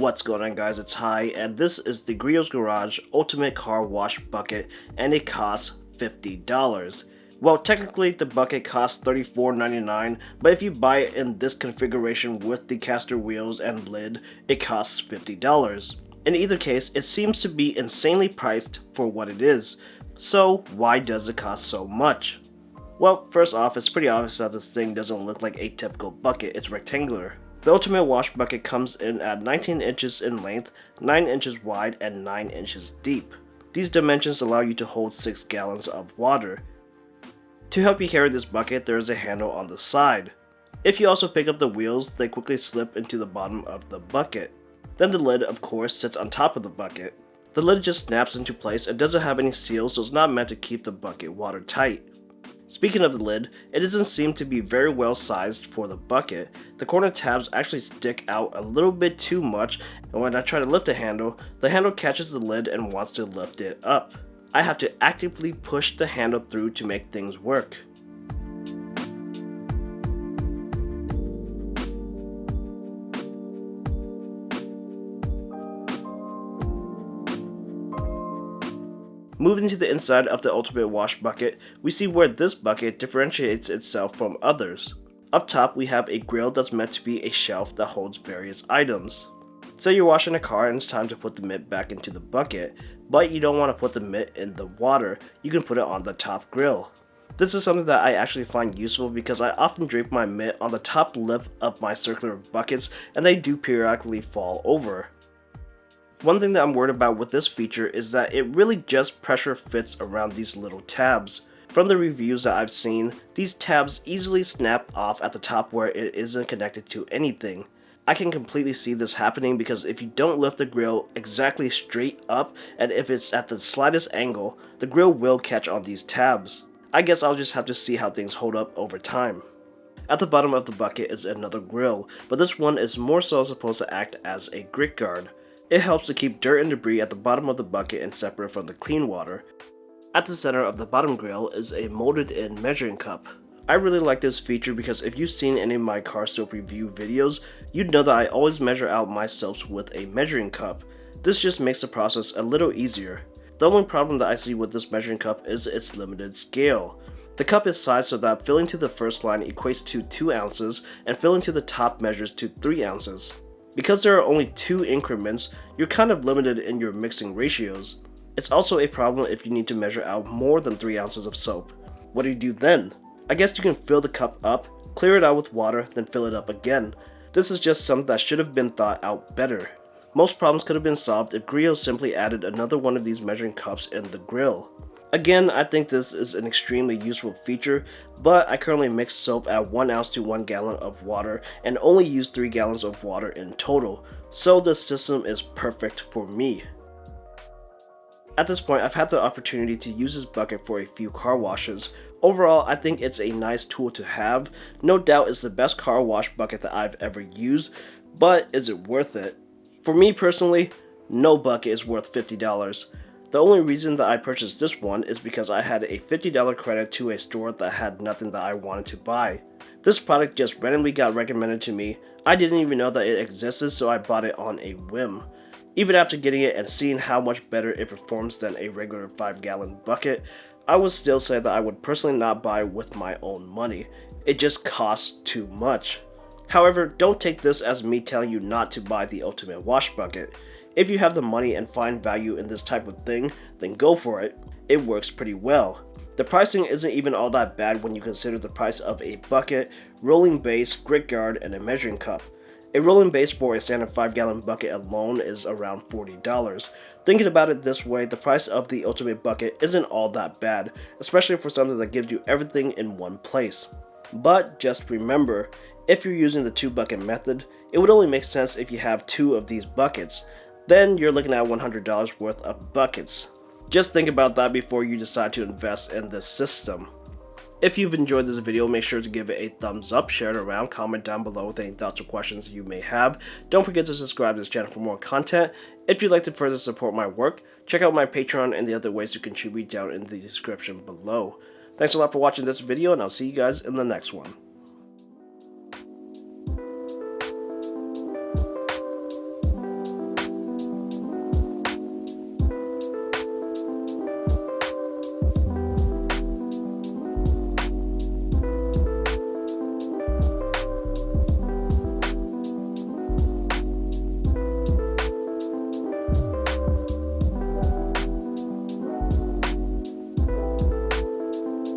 What's going on, guys? It's Hi, and this is the Griot's Garage Ultimate Car Wash Bucket, and it costs $50. Well, technically the bucket costs $34.99, but if you buy it in this configuration with the caster wheels and lid, it costs $50. In either case, it seems to be insanely priced for what it is. So why does it cost so much? Well, first off, it's pretty obvious that this thing doesn't look like a typical bucket. It's rectangular. The Ultimate Wash Bucket comes in at 19 inches in length, 9 inches wide, and 9 inches deep. These dimensions allow you to hold 6 gallons of water. To help you carry this bucket, there is a handle on the side. If you also pick up the wheels, they quickly slip into the bottom of the bucket. Then the lid, of course, sits on top of the bucket. The lid just snaps into place and doesn't have any seals, so it's not meant to keep the bucket watertight. Speaking of the lid, it doesn't seem to be very well sized for the bucket. The corner tabs actually stick out a little bit too much, and when I try to lift the handle catches the lid and wants to lift it up. I have to actively push the handle through to make things work. Moving to the inside of the Ultimate Wash Bucket, we see where this bucket differentiates itself from others. Up top, we have a grill that's meant to be a shelf that holds various items. Say you're washing a car and it's time to put the mitt back into the bucket, but you don't want to put the mitt in the water. You can put it on the top grill. This is something that I actually find useful because I often drape my mitt on the top lip of my circular buckets and they do periodically fall over. One thing that I'm worried about with this feature is that it really just pressure fits around these little tabs. From the reviews that I've seen, these tabs easily snap off at the top where it isn't connected to anything. I can completely see this happening because if you don't lift the grill exactly straight up and if it's at the slightest angle, the grill will catch on these tabs. I guess I'll just have to see how things hold up over time. At the bottom of the bucket is another grill, but this one is more so supposed to act as a grit guard. It helps to keep dirt and debris at the bottom of the bucket and separate from the clean water. At the center of the bottom grill is a molded in measuring cup. I really like this feature because if you've seen any of my car soap review videos, you'd know that I always measure out my soaps with a measuring cup. This just makes the process a little easier. The only problem that I see with this measuring cup is its limited scale. The cup is sized so that filling to the first line equates to 2 ounces and filling to the top measures to 3 ounces. Because there are only 2 increments, you're kind of limited in your mixing ratios. It's also a problem if you need to measure out more than 3 ounces of soap. What do you do then? I guess you can fill the cup up, clear it out with water, then fill it up again. This is just something that should have been thought out better. Most problems could have been solved if Griot simply added another one of these measuring cups in the grill. Again, I think this is an extremely useful feature, but I currently mix soap at 1 ounce to 1 gallon of water and only use 3 gallons of water in total, so the system is perfect for me. At this point, I've had the opportunity to use this bucket for a few car washes. Overall, I think it's a nice tool to have. No doubt it's the best car wash bucket that I've ever used, but is it worth it? For me personally, no bucket is worth $50. The only reason that I purchased this one is because I had a $50 credit to a store that had nothing that I wanted to buy. This product just randomly got recommended to me. I didn't even know that it existed, so I bought it on a whim. Even after getting it and seeing how much better it performs than a regular 5-gallon bucket, I would still say that I would personally not buy with my own money. It just costs too much. However, don't take this as me telling you not to buy the Ultimate Wash Bucket. If you have the money and find value in this type of thing, then go for it. It works pretty well. The pricing isn't even all that bad when you consider the price of a bucket, rolling base, grit guard, and a measuring cup. A rolling base for a standard 5-gallon bucket alone is around $40. Thinking about it this way, the price of the Ultimate Bucket isn't all that bad, especially for something that gives you everything in one place. But just remember, if you're using the 2-bucket method, it would only make sense if you have 2 of these buckets. Then you're looking at $100 worth of buckets. Just think about that before you decide to invest in this system. If you've enjoyed this video, make sure to give it a thumbs up, share it around, comment down below with any thoughts or questions you may have. Don't forget to subscribe to this channel for more content. If you'd like to further support my work, check out my Patreon and the other ways to contribute down in the description below. Thanks a lot for watching this video, and I'll see you guys in the next one.